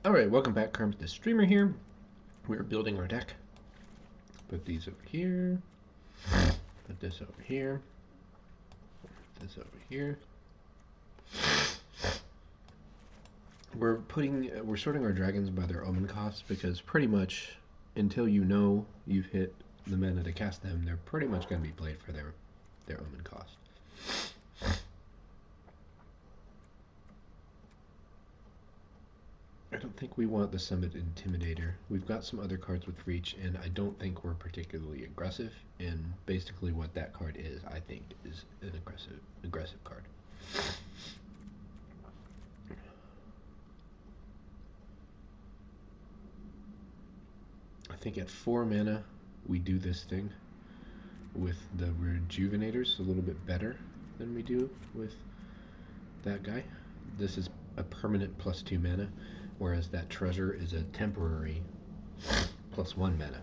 Alright, welcome back. Kermit the Streamer here. We're building our deck. Put these over here. Put this over here. Put this over here. We're sorting our dragons by their omen costs because pretty much until you know you've hit the mana to cast them, they're pretty much going to be played for their omen cost. I don't think we want the Summit Intimidator. We've got some other cards with reach, and I don't think we're particularly aggressive. And basically, what that card is, I think, is an aggressive card. I think at 4 mana, we do this thing with the Rejuvenators a little bit better than we do with that guy. This is a permanent +2 mana, whereas that treasure is a temporary +1 mana.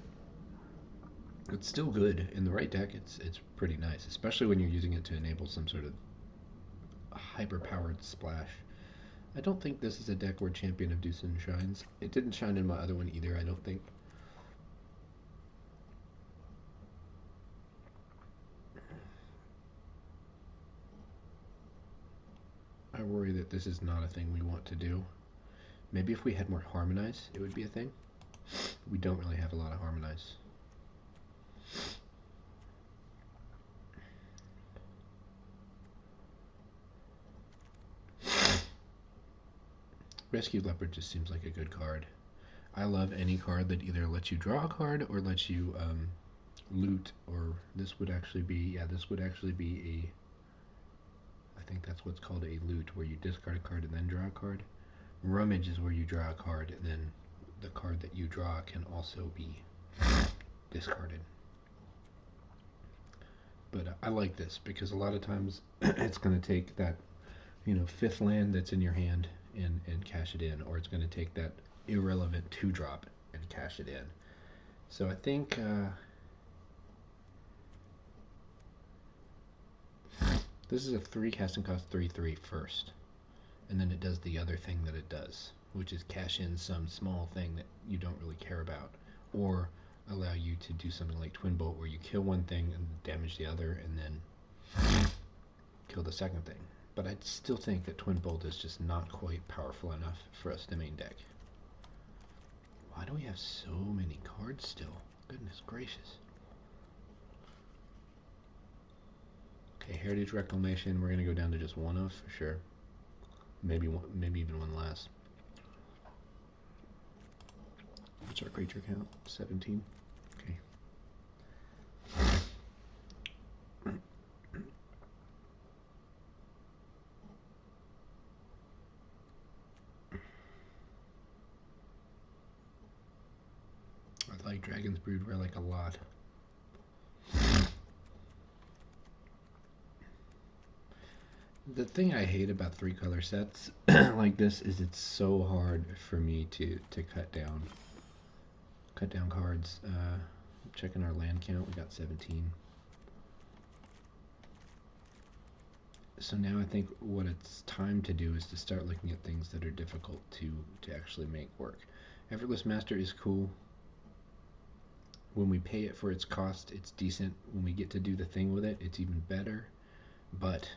It's still good in the right deck. It's pretty nice, especially when you're using it to enable some sort of hyper-powered splash. I don't think this is a deck where Champion of Deucin shines. It didn't shine in my other one either, I don't think. I worry that this is not a thing we want to do. Maybe if we had more Harmonize, it would be a thing. We don't really have a lot of Harmonize. Rescue Leopard just seems like a good card. I love any card that either lets you draw a card or lets you loot, or this would actually be, this would actually be I think that's what's called a loot, where you discard a card and then draw a card. Rummage is where you draw a card and then the card that you draw can also be discarded. But I like this because a lot of times it's going to take that, 5th land that's in your hand and cash it in, or it's going to take that irrelevant 2-drop and cash it in. So I think this is a 3 casting cost 3/3 first, and then it does the other thing that it does, which is cash in some small thing that you don't really care about, or allow you to do something like Twin Bolt, where you kill one thing and damage the other, and then kill the second thing. But I still think that Twin Bolt is just not quite powerful enough for us to main deck. Why do we have so many cards still? Goodness gracious. Okay, Heritage Reclamation, we're going to go down to just one of, for sure. Maybe even one less. What's our creature count? 17? Okay. I like Dragon's Brood Relic a lot. The thing I hate about 3-color sets like this is it's so hard for me to cut down cards. Checking our land count, we got 17. So now I think what it's time to do is to start looking at things that are difficult to actually make work. Effortless Master is cool. When we pay it for its cost, it's decent. When we get to do the thing with it, it's even better. But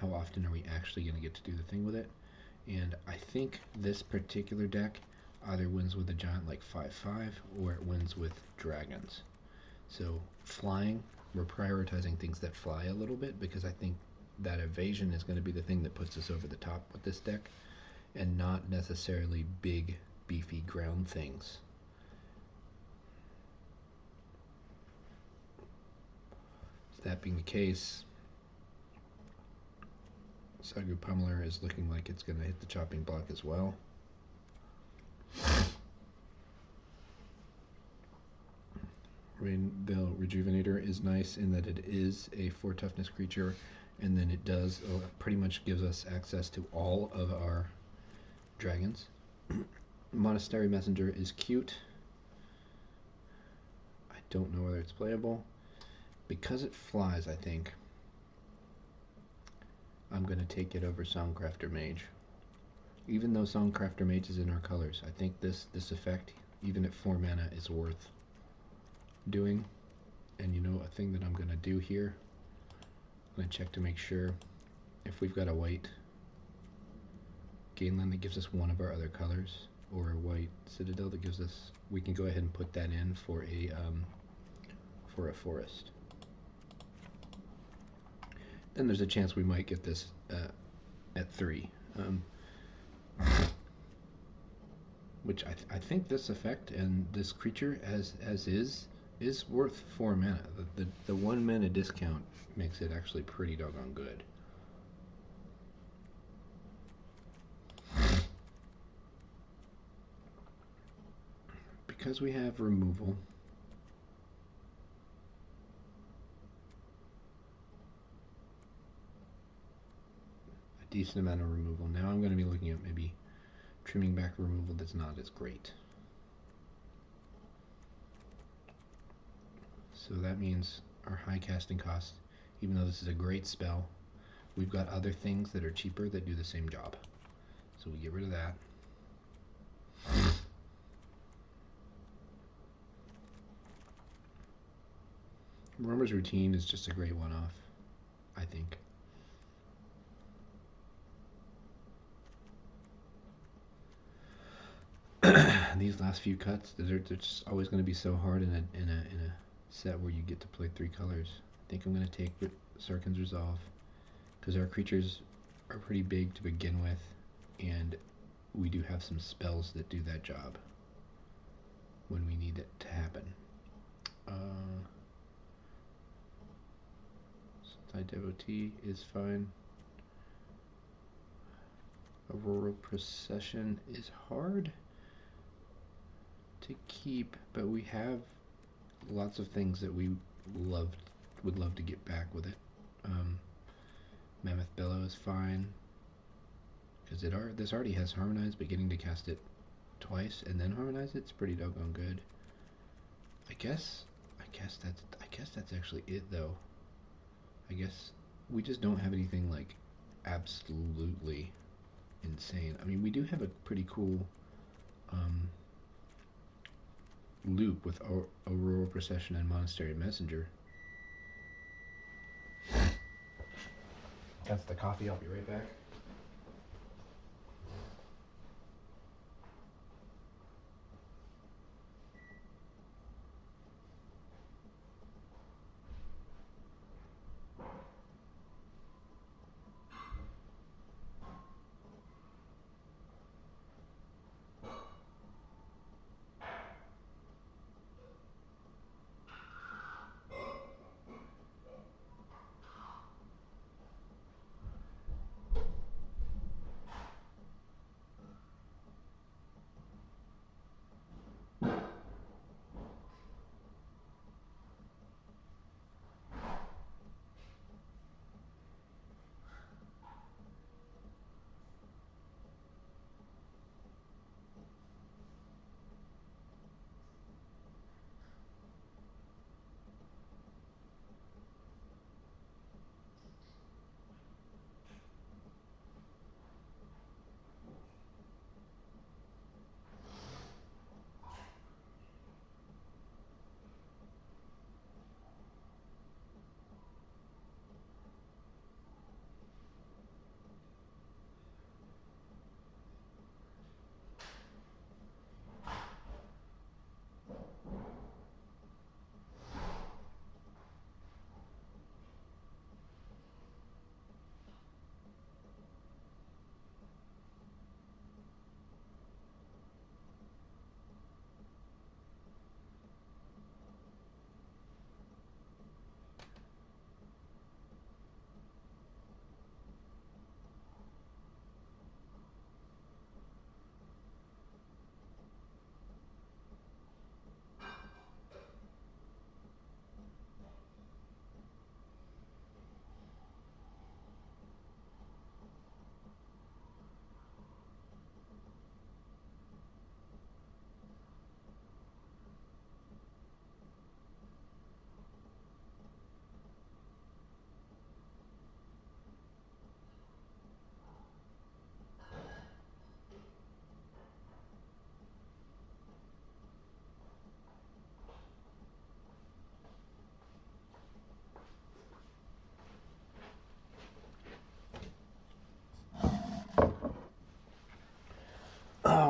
how often are we actually going to get to do the thing with it? And I think this particular deck either wins with a giant like 5/5, or it wins with dragons. So flying, we're prioritizing things that fly a little bit, because I think that evasion is going to be the thing that puts us over the top with this deck, and not necessarily big, beefy ground things. That being the case, Sagu Pummeler is looking like it's going to hit the chopping block as well. Rainbill Rejuvenator is nice in that it is a 4 toughness creature, and then it does pretty much gives us access to all of our dragons. Monastery Messenger is cute. I don't know whether it's playable. Because it flies, I think I'm going to take it over Soundcrafter Mage. Even though Songcrafter Mage is in our colors, I think this effect, even at 4 mana, is worth doing. And you know a thing that I'm going to do here? I'm going to check to make sure if we've got a white Gainland that gives us one of our other colors, or a white Citadel that gives us, we can go ahead and put that in for a forest. Then there's a chance we might get this at 3. Which I think this effect and this creature as is worth 4 mana. The 1 mana discount makes it actually pretty doggone good. Because we have removal, a decent amount of removal. Now I'm going to be looking at maybe trimming back removal that's not as great. So that means our high casting cost, even though this is a great spell, we've got other things that are cheaper that do the same job. So we get rid of that. Roamer's Routine is just a great one-off, I think. These last few cuts, they're just always going to be so hard in a set where you get to play 3 colors. I think I'm going to take Sarkhan's Resolve, because our creatures are pretty big to begin with, and we do have some spells that do that job when we need it to happen. Devotee is fine. Auroral Procession is hard to keep, but we have lots of things that we would love to get back with it. Mammoth Bellow is fine, because this already has Harmonize, but getting to cast it twice and then Harmonize it's pretty doggone good. I guess that's actually it, though. I guess we just don't have anything like absolutely insane. I mean, we do have a pretty cool loop with Auroral Procession and Monastery Messenger. That's the coffee. I'll be right back.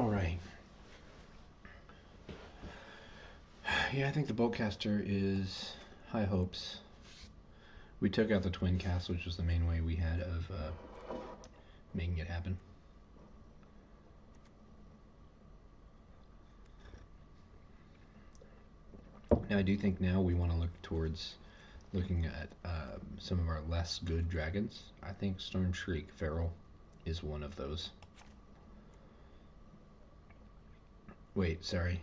Alright. Yeah, I think the Bowcaster is high hopes. We took out the twin cast, which was the main way we had of making it happen. Now I do think now we want to look towards looking at some of our less good dragons. I think Storm Shriek Feral is one of those. Wait, sorry.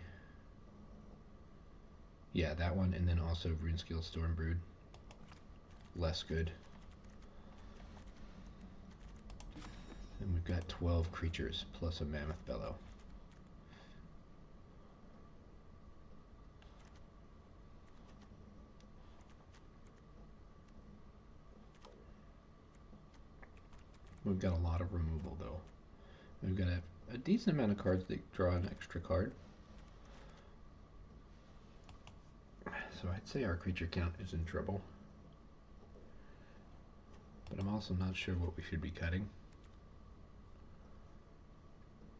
Yeah, that one, and then also Runescale Stormbrood. Less good. And we've got 12 creatures plus a Mammoth Bellow. We've got a lot of removal though. We've got a decent amount of cards that draw an extra card. So I'd say our creature count is in trouble. But I'm also not sure what we should be cutting.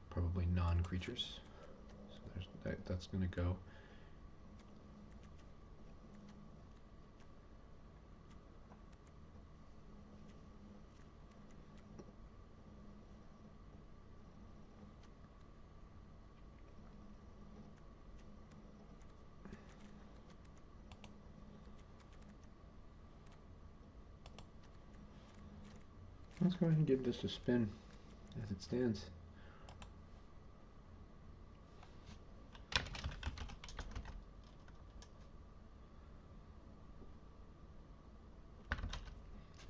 Probably non-creatures. So that's going to go. Let's go ahead and give this a spin as it stands.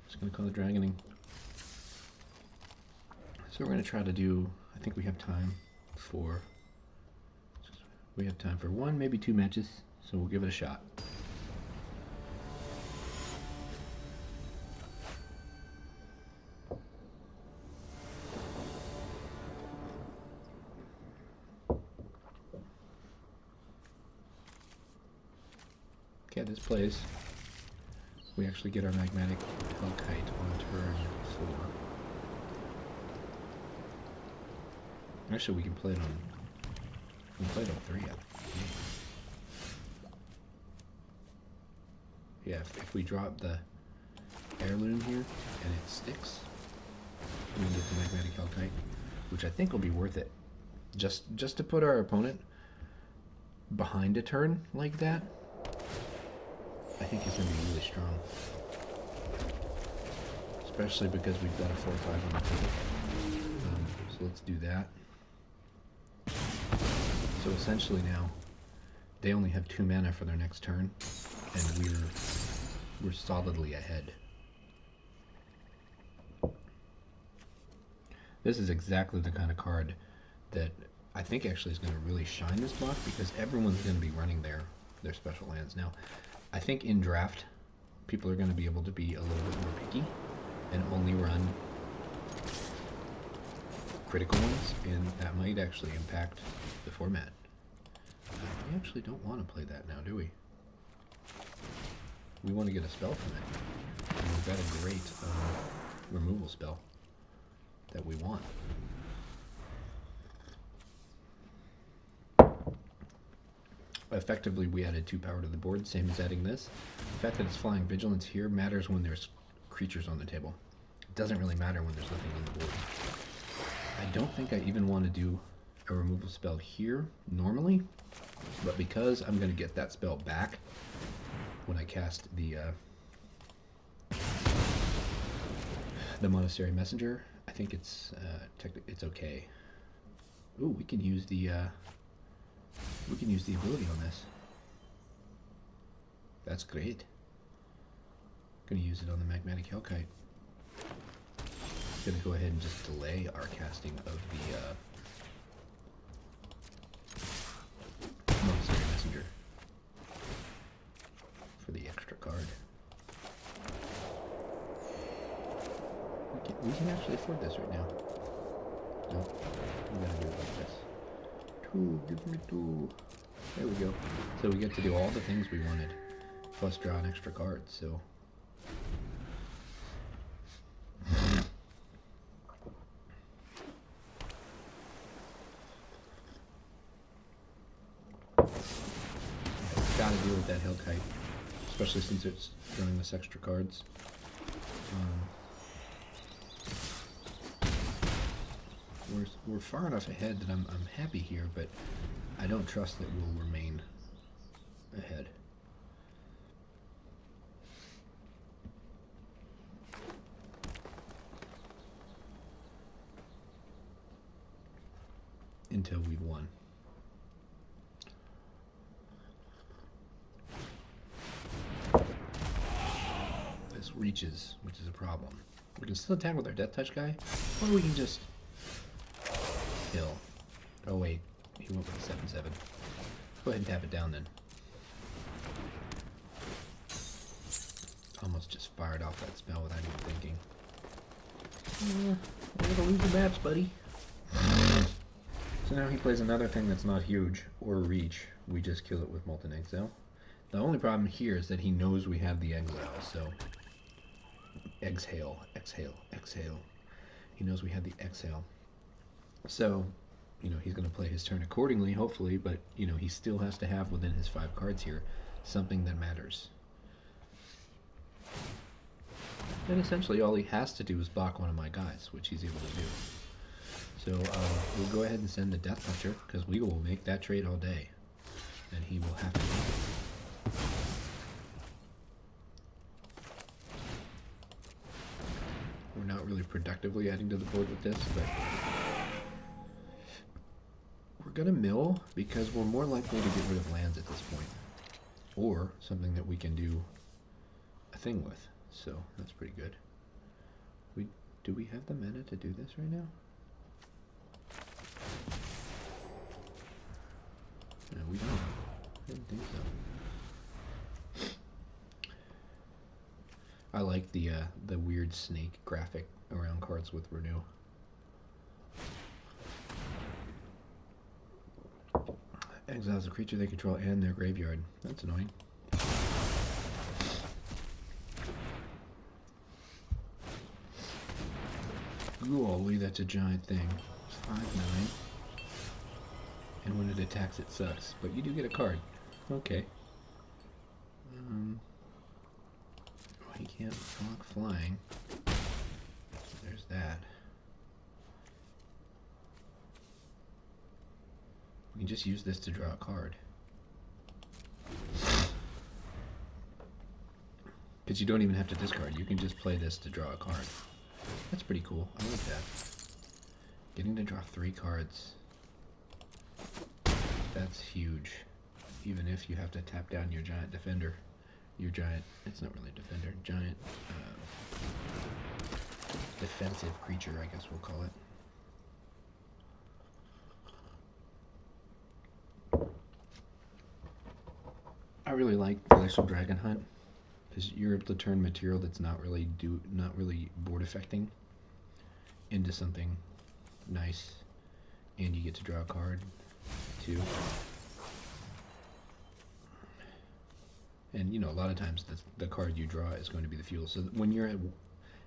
Just going to call it dragoning. So we're going to try to do, I think we have time for one, maybe two matches, so we'll give it a shot. Okay, this plays. We actually get our Magmatic Hellkite on turn 4. Actually, we can play it on. We can play it on 3. Yeah, if we drop the heirloom here and it sticks, we can get the Magmatic Hellkite, which I think will be worth it. Just to put our opponent behind a turn like that, I think it's going to be really strong. Especially because we've got a 4/5 on the table. So let's do that. So essentially now, they only have 2 mana for their next turn, and we're solidly ahead. This is exactly the kind of card that I think actually is going to really shine this block, because everyone's going to be running their special lands. Now, I think in draft, people are going to be able to be a little bit more picky and only run critical ones, and that might actually impact the format. We actually don't want to play that now, do we? We want to get a spell from it. And we've got a great removal spell that we want. Effectively, we added 2 power to the board, same as adding this. The fact that it's flying Vigilance here matters when there's creatures on the table. It doesn't really matter when there's nothing on the board. I don't think I even want to do a removal spell here normally, but because I'm going to get that spell back when I cast the Monastery Messenger, I think it's okay. Ooh, we can use the ability on this. That's great. Gonna use it on the Magmatic Hellkite. Gonna go ahead and just delay our casting of the Monastery Messenger for the extra card. We can actually afford this right now. Nope, we gotta do it like this. 2, give me 2. There we go. So we get to do all the things we wanted, plus draw an extra card, so. Gotta deal with that Hellkite, especially since it's drawing us extra cards. We're far enough ahead that I'm happy here, but I don't trust that we'll remain ahead. Until we've won. This reaches, which is a problem. We can still attack with our Death Touch guy, or we can just kill. Oh wait, he went with a 7/7. Go ahead and tap it down then. Almost just fired off that spell without even thinking. We're gonna lose the match, buddy. So now he plays another thing that's not huge, or reach. We just kill it with Molten Exile. The only problem here is that he knows we have the Exile, so... Exhale, exhale, exhale. He knows we have the Exhale. So, you know, he's going to play his turn accordingly, hopefully, but, you know, he still has to have within his 5 cards here something that matters. And essentially all he has to do is block one of my guys, which he's able to do. So we'll go ahead and send the Death Toucher, because we will make that trade all day. And he will have to make it. We're not really productively adding to the board with this, but we're going to mill, because we're more likely to get rid of lands at this point. Or something that we can do a thing with. So that's pretty good. Do we have the mana to do this right now? No, we don't. I didn't think so. I like the weird snake graphic around cards with Renew. Exiles a creature they control and their graveyard. That's annoying. Golly, that's a giant thing. It's 5/9. And when it attacks, it sucks. But you do get a card. Okay. Oh, he can't block flying. So there's that. We can just use this to draw a card. Because you don't even have to discard. You can just play this to draw a card. That's pretty cool. I like that. Getting to draw 3 cards. That's huge. Even if you have to tap down your giant defender. Your giant, it's not really a defender, giant defensive creature, I guess we'll call it. I really like Glacial Dragon Hunt, because you're able to turn material that's not really board affecting into something nice, and you get to draw a card too. And you know, a lot of times the card you draw is going to be the fuel. So when you're at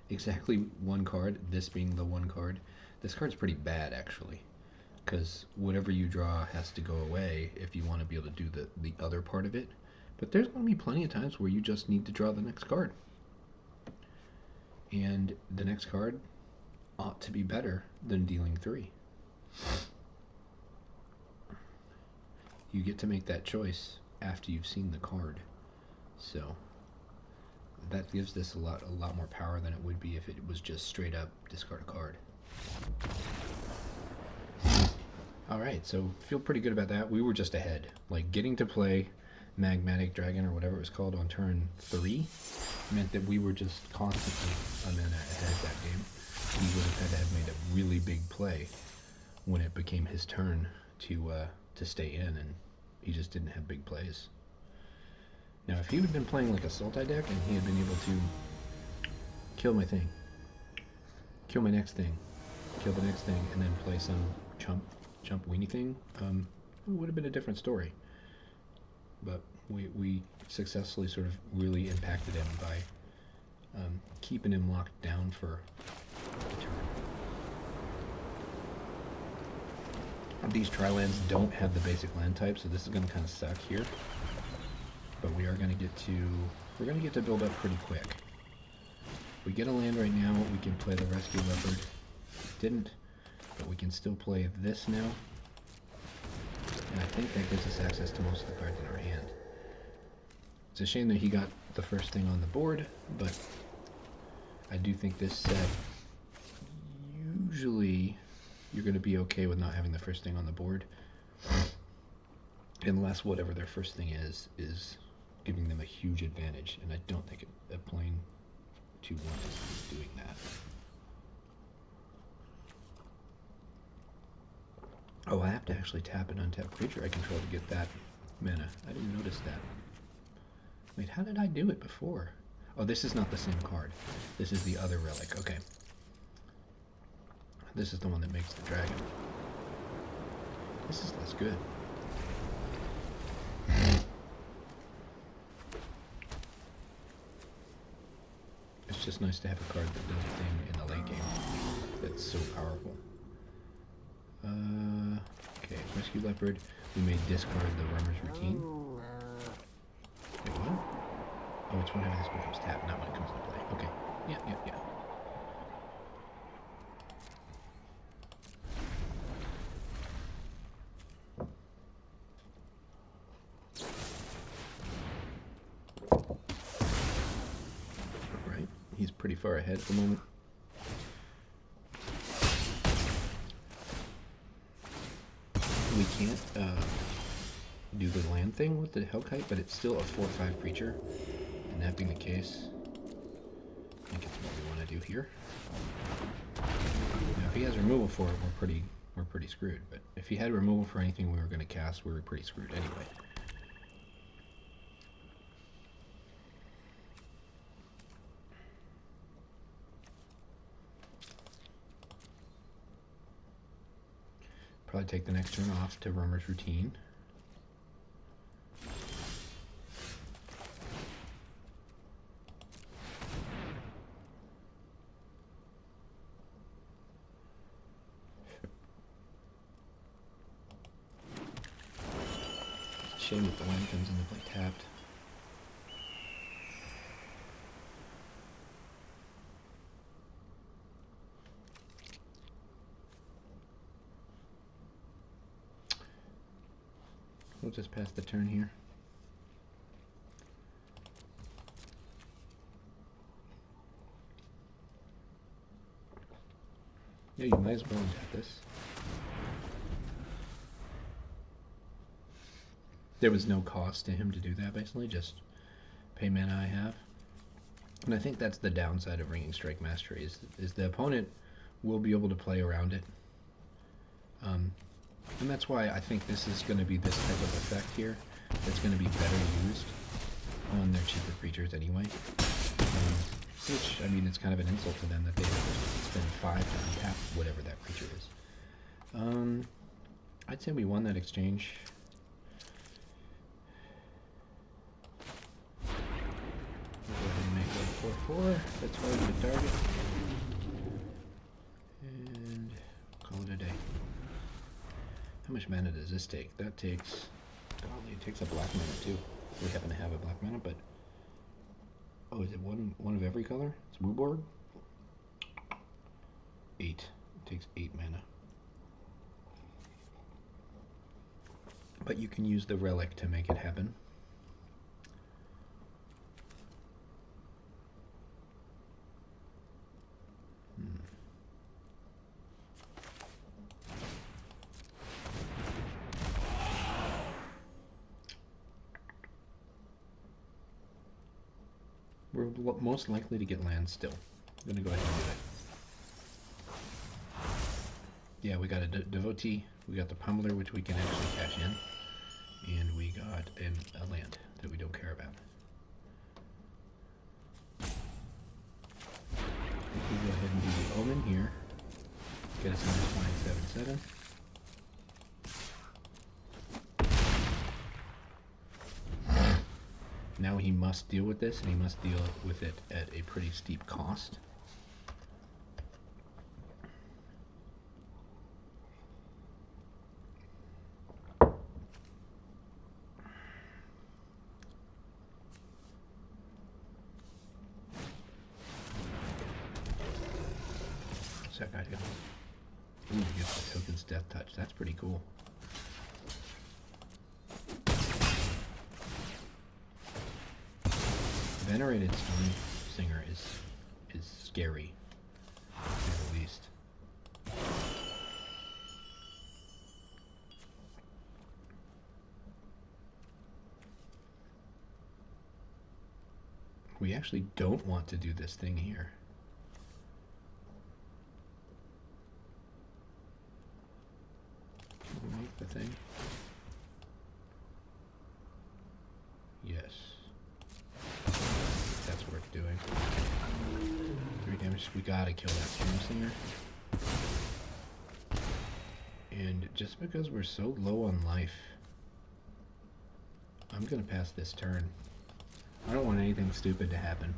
exactly 1 card, this being the 1 card, this card's pretty bad actually, because whatever you draw has to go away if you want to be able to do the other part of it. But there's going to be plenty of times where you just need to draw the next card. And the next card ought to be better than dealing 3. You get to make that choice after you've seen the card. So that gives this a lot more power than it would be if it was just straight up discard a card. Alright, so feel pretty good about that. We were just ahead. Like, getting to play Magmatic Dragon or whatever it was called on turn 3 meant that we were just constantly a mana ahead that game. He would have had to have made a really big play when it became his turn to stay in, and he just didn't have big plays. Now, if he had been playing like a Sultai deck and he had been able to kill my thing, kill my next thing, kill the next thing, and then play some chump weenie thing, it would have been a different story. But we successfully sort of really impacted him by keeping him locked down for a turn. These tri-lands don't have the basic land type, so this is going to kind of suck here. But we are going to get to... We're going to get to build up pretty quick. If we get a land right now, we can play the Rescue Leopard. Didn't, but we can still play this now. And I think that gives us access to most of the cards in our hand. It's a shame that he got the first thing on the board, but I do think this set, usually you're going to be okay with not having the first thing on the board. Unless whatever their first thing is giving them a huge advantage, and I don't think a plain 2/1 is doing that. Oh, I have to actually tap an untapped creature I control to get that mana. I didn't notice that. Wait, how did I do it before? Oh, this is not the same card. This is the other relic. Okay. This is the one that makes the dragon. This is less good. It's just nice to have a card that does a thing in the late game that's so powerful. Okay, Rescue Leopard. We may discard the Runner's Routine. Wait, what? Oh, it's whenever this becomes tapped, not when it comes into play. Okay. Yeah. Alright, he's pretty far ahead at the moment. We can't do the land thing with the Hellkite, but it's still a 4/5 creature. And that being the case, I think it's what we want to do here. Now, if he has removal for it, we're pretty screwed. But if he had removal for anything we were going to cast, we were pretty screwed anyway. Probably take the next turn off to Roamer's Routine. Shame that the land comes into play tapped. We'll just pass the turn here. Yeah, you might as well untap this. There was no cost to him to do that, basically, just pay mana I have. And I think that's the downside of Ringing Strike Mastery, is the opponent will be able to play around it. And that's why I think this is going to be this type of effect here that's going to be better used on their cheaper creatures anyway. Which, I mean, it's kind of an insult to them that they have to spend 5 to untap whatever that creature is. I'd say we won that exchange. We'll go ahead and make it 4/4. That's right, the target. And call it a day. How much mana does this take? That takes... golly, it takes a black mana too. We happen to have a black mana, but... oh, is it one of every color? It's Wooborg? 8. It takes 8 mana. But you can use the relic to make it happen. We're most likely to get land still. I'm going to go ahead and do it. Yeah, we got a Devotee, we got the Pummeler, which we can actually cash in, and we got a land that we don't care about. We can go ahead and do the Omen here, get us into 5/7/7. Now he must deal with this, and he must deal with it at a pretty steep cost. that guy doing? Ooh, he gets the token's death touch. That's pretty cool. Venerated Storm Singer is scary, to say the least. We actually don't want to do this thing here. Can we make the thing? Yes. That's worth doing. 3 damage. We gotta kill that Storm Singer. And just because we're so low on life, I'm gonna pass this turn. I don't want anything stupid to happen.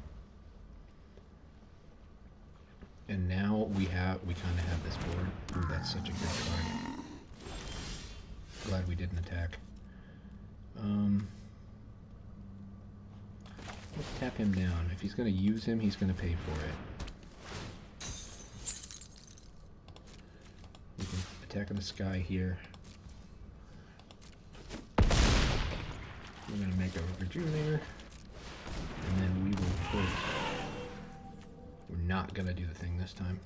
And now we kind of have this board. Ooh, that's such a good card. Glad we didn't attack. Let's tap him down. If he's going to use him, he's going to pay for it. We can attack in the sky here. We're going to make a Rejuvenator. And then we will put... We're not going to do the thing this time.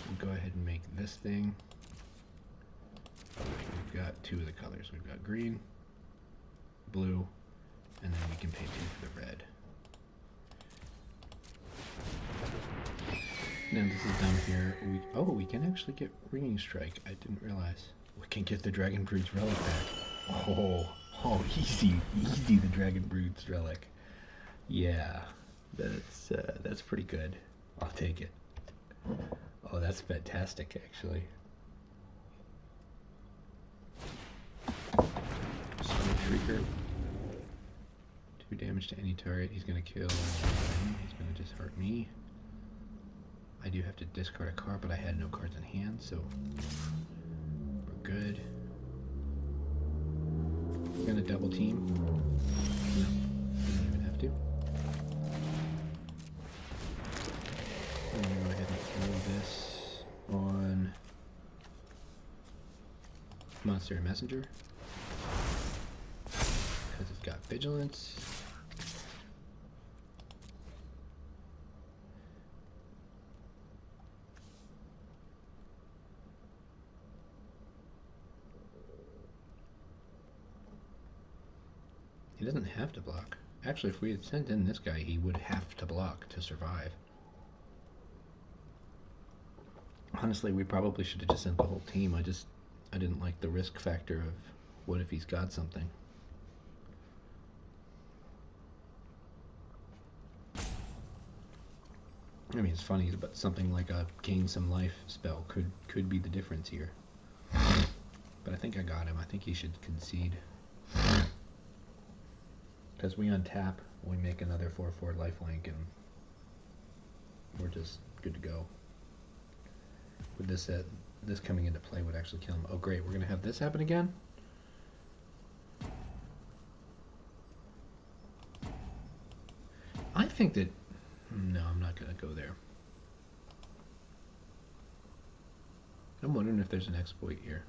We'll go ahead and make this thing. We've got 2 of the colors. We've got green, blue, and then we can pay 2 for the red. Now this is done here. We can actually get Ringing Strike. I didn't realize. We can get the Dragon Brood's Relic back. Oh, easy the Dragon Brood's Relic. Yeah, that's pretty good. I'll take it. Oh, that's fantastic, actually. Shrieker. 2 damage to any target. He's gonna kill him. He's gonna just hurt me. I do have to discard a card, but I had no cards in hand, so we're good. We're gonna double team. No, we don't even have to. I'm gonna go ahead and throw this on Monster Messenger. Because it's got Vigilance. He doesn't have to block. Actually, if we had sent in this guy, he would have to block to survive. Honestly, we probably should have just sent the whole team. I didn't like the risk factor of what if he's got something. I mean, it's funny, but something like a gain some life spell could be the difference here. But I think I got him. I think he should concede. Because we untap, we make another 4/4 lifelink, and we're just good to go. With this coming into play would actually kill him. Oh great, we're going to have this happen again? I think that... No, I'm not going to go there. I'm wondering if there's an exploit here.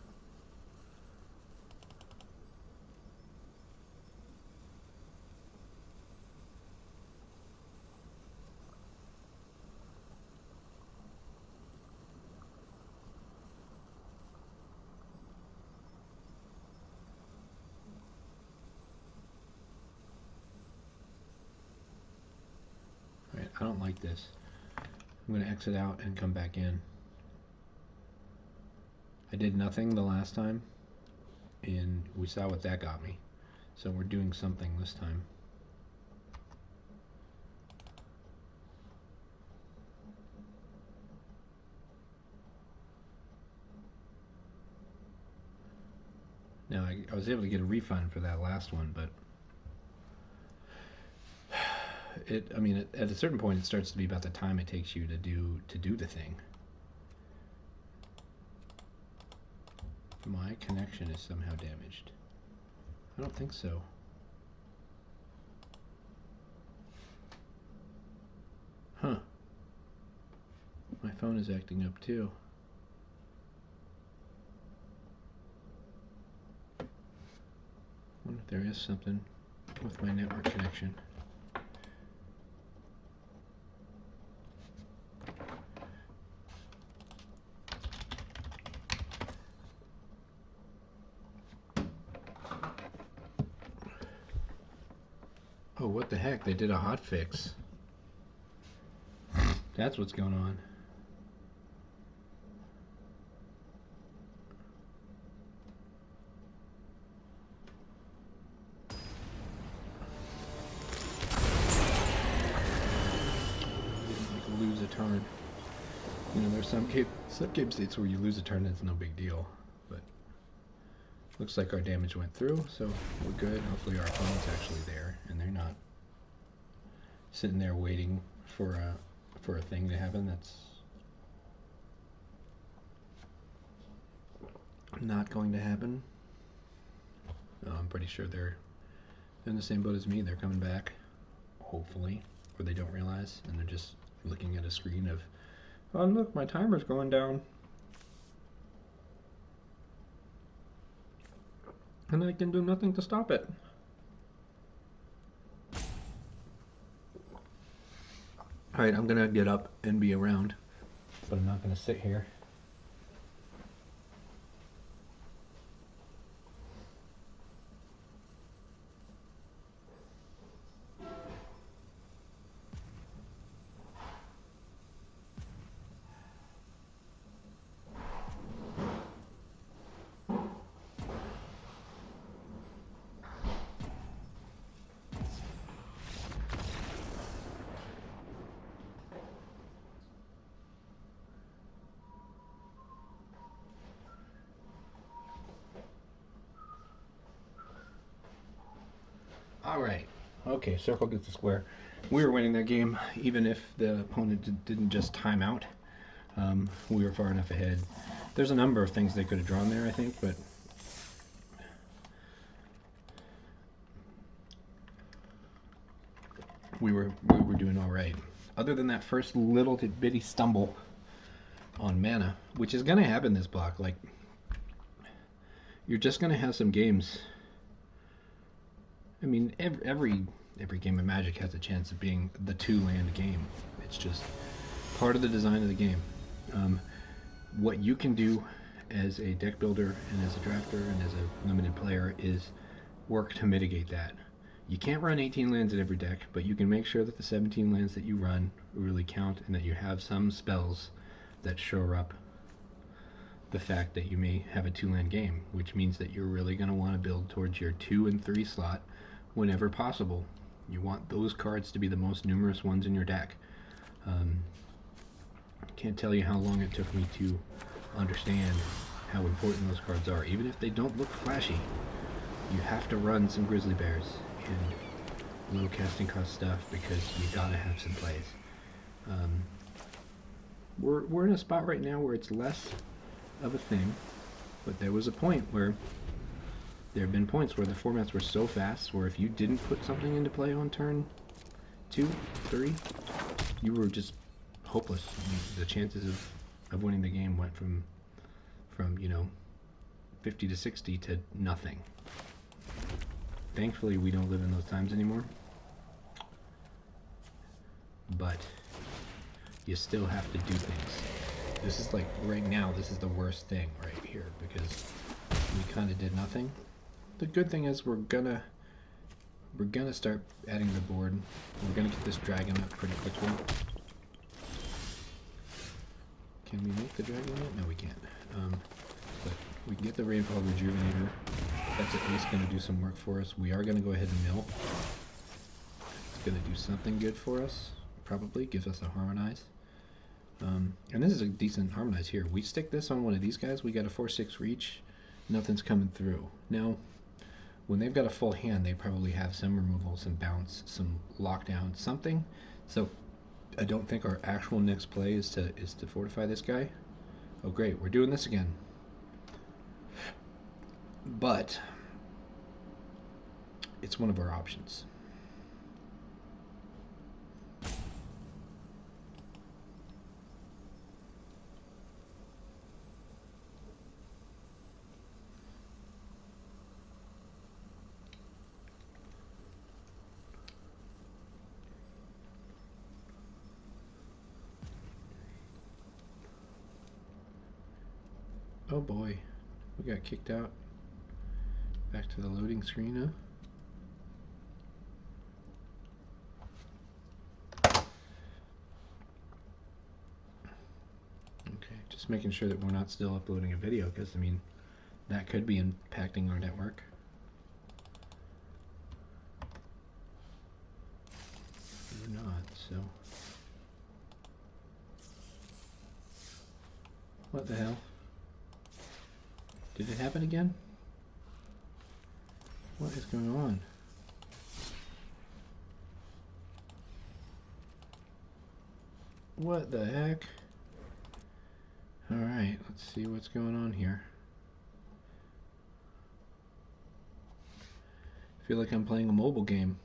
I don't like this. I'm going to exit out and come back in. I did nothing the last time, and we saw what that got me. So we're doing something this time. Now, I was able to get a refund for that last one, but I mean, at a certain point, it starts to be about the time it takes you to do the thing. My connection is somehow damaged. I don't think so. Huh. phone is acting up too. Wonder if there is something with my network connection. Oh, what the heck? They did a hot fix. That's what's going on. Lose a turn. You know, there's some game states where you lose a turn and it's no big deal. But looks like our damage went through, so we're good. Hopefully our opponent's actually there and they're not sitting there waiting for a thing to happen that's not going to happen. I'm pretty sure they're in the same boat as me. They're coming back, hopefully, or they don't realize and they're just looking at a screen of, oh look, my timer's going down. And I can do nothing to stop it. Alright, I'm gonna get up and be around, but I'm not gonna sit here. Alright, okay, circle gets the square. We were winning that game, even if the opponent didn't just time out. We were far enough ahead. There's a number of things they could have drawn there, I think, but we were doing alright. Other than that first little bitty stumble on mana, which is going to happen this block. Like, you're just going to have some games. I mean, every game of Magic has a chance of being the 2-land game. It's just part of the design of the game. What you can do as a deck builder and as a drafter and as a limited player is work to mitigate that. You can't run 18 lands in every deck, but you can make sure that the 17 lands that you run really count and that you have some spells that shore up the fact that you may have a 2-land game, which means that you're really going to want to build towards your 2 and 3 slot whenever possible. You want those cards to be the most numerous ones in your deck. Can't tell you how long it took me to understand how important those cards are. Even if they don't look flashy, you have to run some Grizzly Bears and low casting cost stuff because you gotta have some plays. We're in a spot right now where it's less of a thing, but there was a point where there have been points where the formats were so fast where if you didn't put something into play on turn 2, 3, you were just hopeless. I mean, the chances of winning the game went from 50 to 60 to nothing. Thankfully, we don't live in those times anymore. But you still have to do things. This is like, right now, this is the worst thing right here because we kind of did nothing. The good thing is we're gonna start adding the board. We're gonna get this dragon up pretty quickly. Can we make the dragon yet? No, we can't. But we can get the Rainfall Rejuvenator. That's at least going to do some work for us. We are going to go ahead and mill. It's going to do something good for us. Probably gives us a Harmonize. And this is a decent Harmonize here. We stick this on one of these guys, we got a 4/6 reach. Nothing's coming through. Now, when they've got a full hand, they probably have some removal, some bounce, some lockdown, something. So I don't think our actual next play is to fortify this guy. Oh great, we're doing this again. But it's one of our options. Oh boy, we got kicked out. Back to the loading screen, huh? Okay, just making sure that we're not still uploading a video, because I mean, that could be impacting our network. Or not, so. What the hell? Did it happen again? What is going on? What the heck? Alright, let's see what's going on here. I feel like I'm playing a mobile game.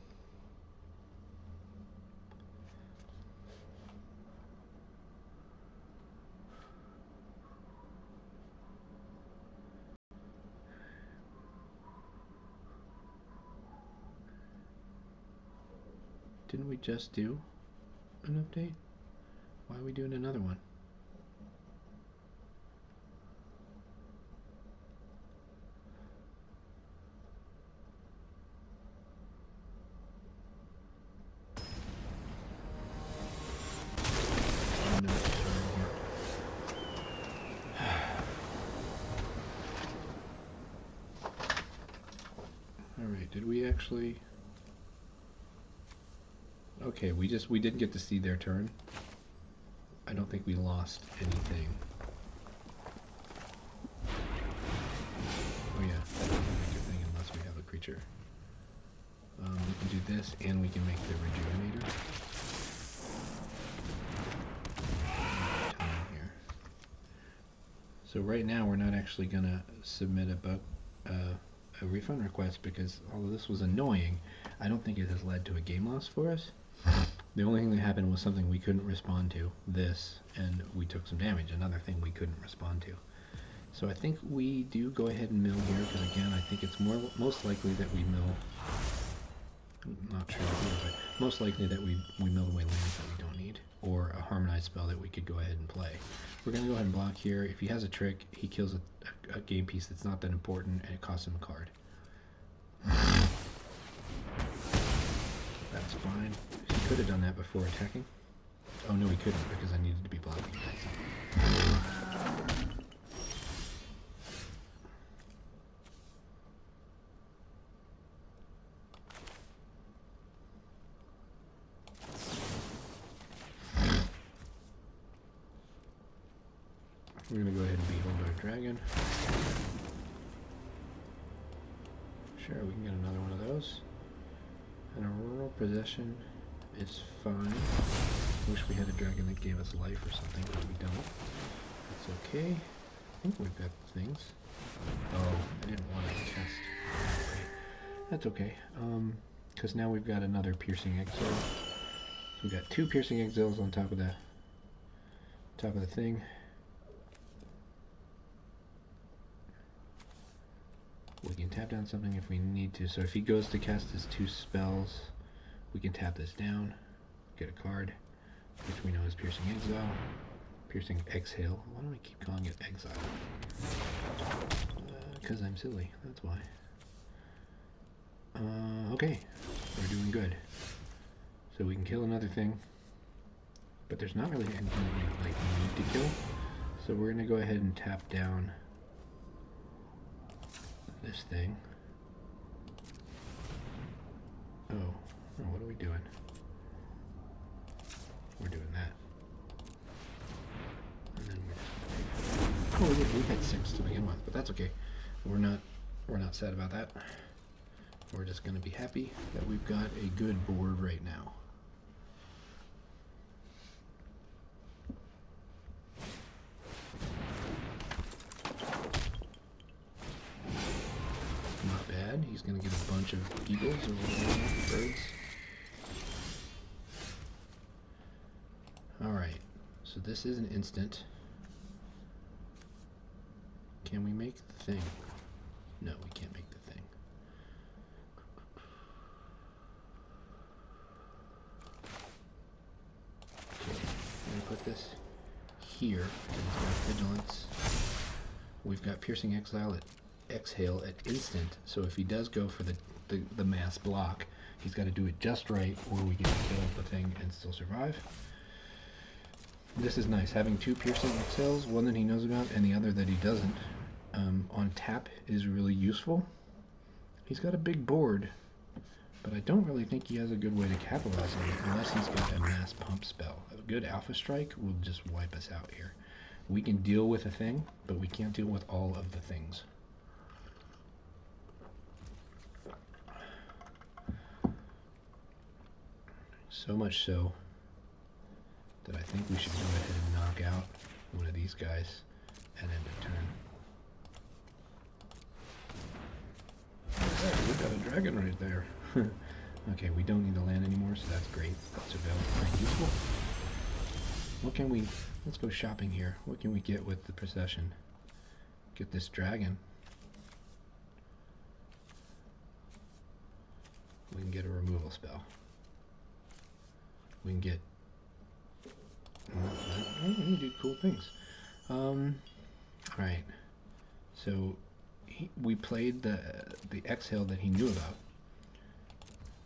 Didn't we just do an update? Why are we doing another one? Alright, did we actually... Okay, we didn't get to see their turn. I don't think we lost anything. Oh yeah, that doesn't make a thing unless we have a creature. We can do this, and we can make the Rejuvenator. Time here. So right now we're not actually gonna submit a refund request because although this was annoying, I don't think it has led to a game loss for us. The only thing that happened was something we couldn't respond to, this, and we took some damage, another thing we couldn't respond to. So I think we do go ahead and mill here, because again, I think it's most likely that we mill, I'm not sure here, but most likely that we mill away lands that we don't need, or a harmonized spell that we could go ahead and play. We're going to go ahead and block here. If he has a trick, he kills a game piece that's not that important, and it costs him a card. That's fine. He could have done that before attacking. Oh no, he couldn't because I needed to be blocking. We're going to go ahead and behold our dragon. Sure, we can get another one of those. And a rural possession is fine. Wish we had a dragon that gave us life or something, but we don't. That's okay. I think we've got things. Oh, I didn't want to test. That's okay. Because now we've got another piercing exile. So we've got 2 piercing exiles on top of the thing. We can tap down something if we need to. So if he goes to cast his 2 spells, we can tap this down, get a card, which we know is Piercing Exile. Piercing Exhale. Why do I keep calling it Exile? Because I'm silly, that's why. Okay, we're doing good. So we can kill another thing, but there's not really anything that we need to kill. So we're going to go ahead and tap down this thing. Oh, what are we doing? We're doing that. And then we're just... Oh, we had 6 to begin with, but that's okay. We're not sad about that. We're just going to be happy that we've got a good board right now. Not bad. He's going to get a bunch of eagles or whatever, birds. Alright, so this is an instant. Can we make the thing? No, we can't make the thing. Okay, I'm going to put this here because it's got vigilance. we've got Piercing Exhale at instant, so if he does go for the mass block, he's got to do it just right, or we get to kill the thing and still survive. This is nice, having 2 Piercing Exhales, one that he knows about and the other that he doesn't, on tap is really useful. He's got a big board, but I don't really think he has a good way to capitalize on it unless he's got a mass pump spell. A good Alpha Strike will just wipe us out here. We can deal with a thing, but we can't deal with all of the things. So much so that I think we should go ahead and knock out one of these guys and end a turn. Hey, we got a dragon right there. Okay, we don't need to land anymore, so that's great. That's pretty useful. What can we... Let's go shopping here. What can we get with the procession? Get this dragon. We can get a removal spell. We can get... we can do cool things. Alright. So, we played the exhale that he knew about.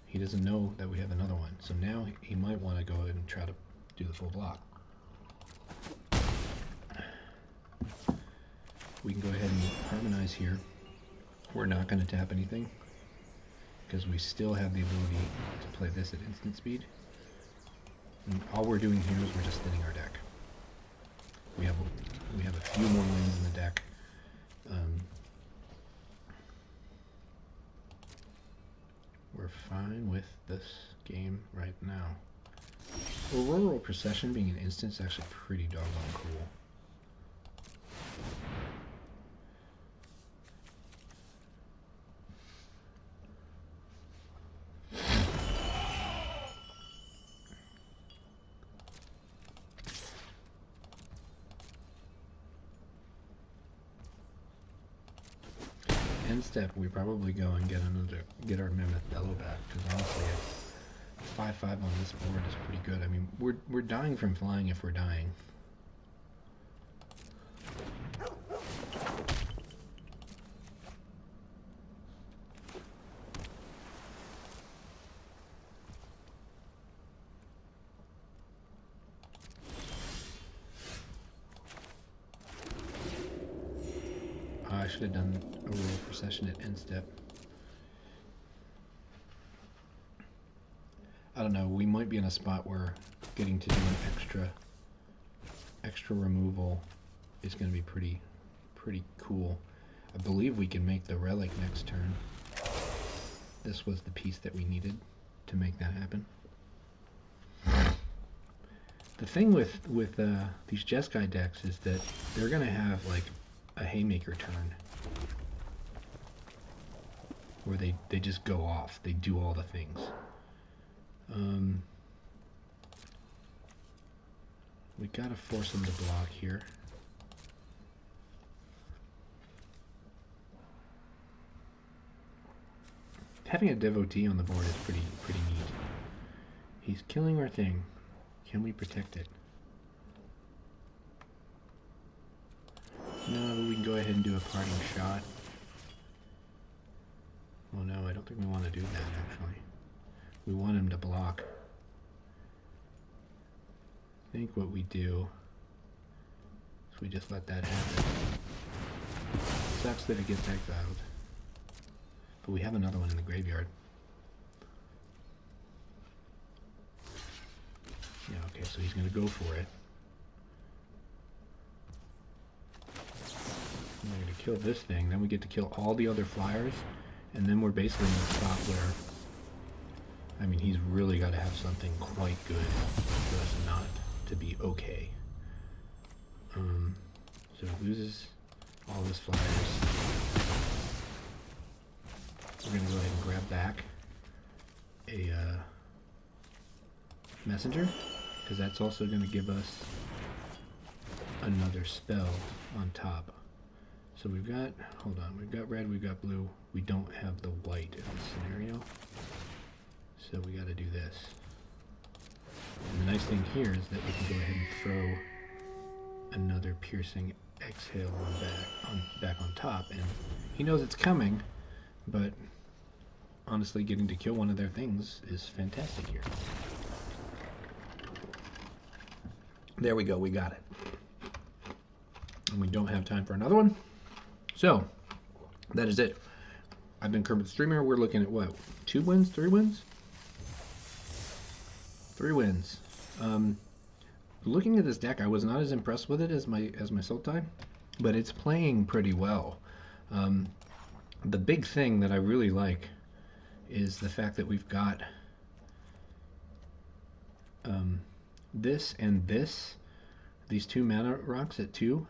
He doesn't know that we have another one. So now he might want to go ahead and try to do the full block. We can go ahead and harmonize here. We're not going to tap anything because we still have the ability to play this at instant speed. And all we're doing here is we're just thinning our deck. We have a few more lanes in the deck. We're fine with this game right now. Auroral Procession being an instant is actually pretty doggone cool. End step, we probably go and get our Mammoth Bellow back, because honestly, 5/5 on this board is pretty good. I mean, we're dying from flying if we're dying. I should have done a Auroral Procession at end step. I don't know, we might be in a spot where getting to do an extra removal is going to be pretty cool. I believe we can make the relic next turn. This was the piece that we needed to make that happen. The thing with these Jeskai decks is that they're going to have like a haymaker turn where they just go off. They do all the things. We gotta force them to block here. Having a devotee on the board is pretty neat. He's killing our thing. Can we protect it? No, but we can go ahead and do a parting shot. Oh no, I don't think we want to do that actually. We want him to block. I think what we do is we just let that happen. Sucks that it gets exiled. But we have another one in the graveyard. Yeah, okay, so he's going to go for it. We're going to kill this thing, then we get to kill all the other flyers, and then we're basically in a spot where, I mean, he's really got to have something quite good for us not to be okay. So he loses all his flyers. We're going to go ahead and grab back a messenger, because that's also going to give us another spell on top. So we've got, hold on, we've got red, we've got blue. We don't have the white in this scenario. So we got to do this. And the nice thing here is that we can go ahead and throw another piercing exhale back on top, and he knows it's coming, but honestly, getting to kill one of their things is fantastic here. There we go, we got it. And we don't have time for another one. So, that is it. I've been Kermit the Streamer. We're looking at what? 2 wins? 3 wins? 3 wins. Looking at this deck, I was not as impressed with it as my Sultai, but it's playing pretty well. The big thing that I really like is the fact that we've got this and this, these 2 mana rocks at 2,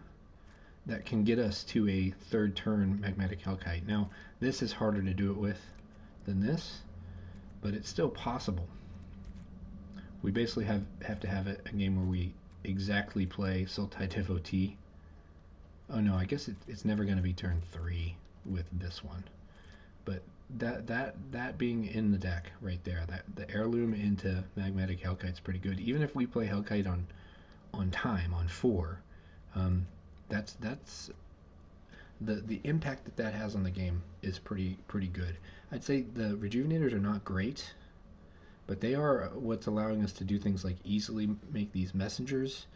that can get us to a 3rd turn Magmatic Hellkite. Now, this is harder to do it with than this, but it's still possible. We basically have to have a game where we exactly play Sultai Devotee. Oh no, I guess it's never going to be turn 3 with this one. But that being in the deck right there, that the heirloom into Magmatic Hellkite's pretty good. Even if we play Hellkite on time, on 4, that's the impact that has on the game is pretty good. I'd say the Rejuvenators are not great, but they are what's allowing us to do things like easily make these messengers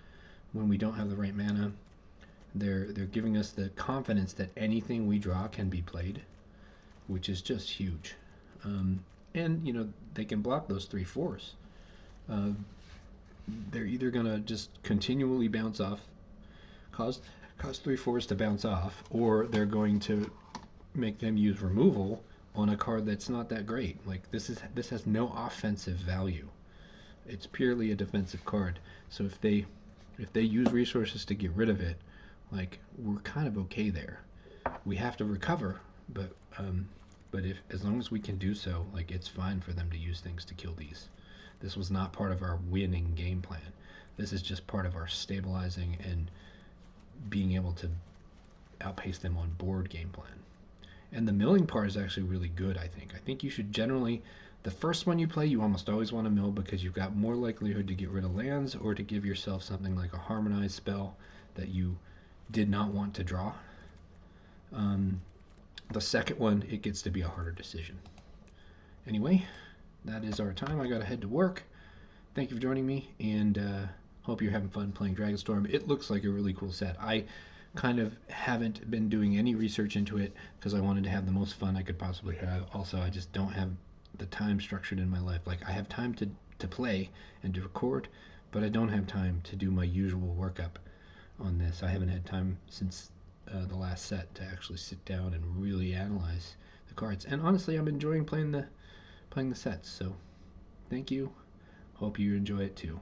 when we don't have the right mana. They're giving us the confidence that anything we draw can be played, which is just huge. And you know, they can block those 3/4s. They're either gonna just continually bounce off, cause 3/4s to bounce off, or they're going to make them use removal on a card that's not that great. Like this has no offensive value. It's purely a defensive card. So if they use resources to get rid of it, like we're kind of okay there. We have to recover, but if as long as we can do so, like it's fine for them to use things to kill these. This was not part of our winning game plan. This is just part of our stabilizing and being able to outpace them on board game plan. And the milling part is actually really good, I think. I think you should generally, the first one you play, you almost always want to mill because you've got more likelihood to get rid of lands or to give yourself something like a harmonized spell that you did not want to draw. The second one, it gets to be a harder decision. Anyway, that is our time. I gotta head to work. Thank you for joining me, and hope you're having fun playing Dragonstorm. It looks like a really cool set. I kind of haven't been doing any research into it because I wanted to have the most fun I could possibly have. Also, I just don't have the time structured in my life. Like, I have time to play and to record, but I don't have time to do my usual workup on this. I haven't had time since the last set to actually sit down and really analyze the cards. And honestly, I'm enjoying playing the sets. So, thank you. Hope you enjoy it too.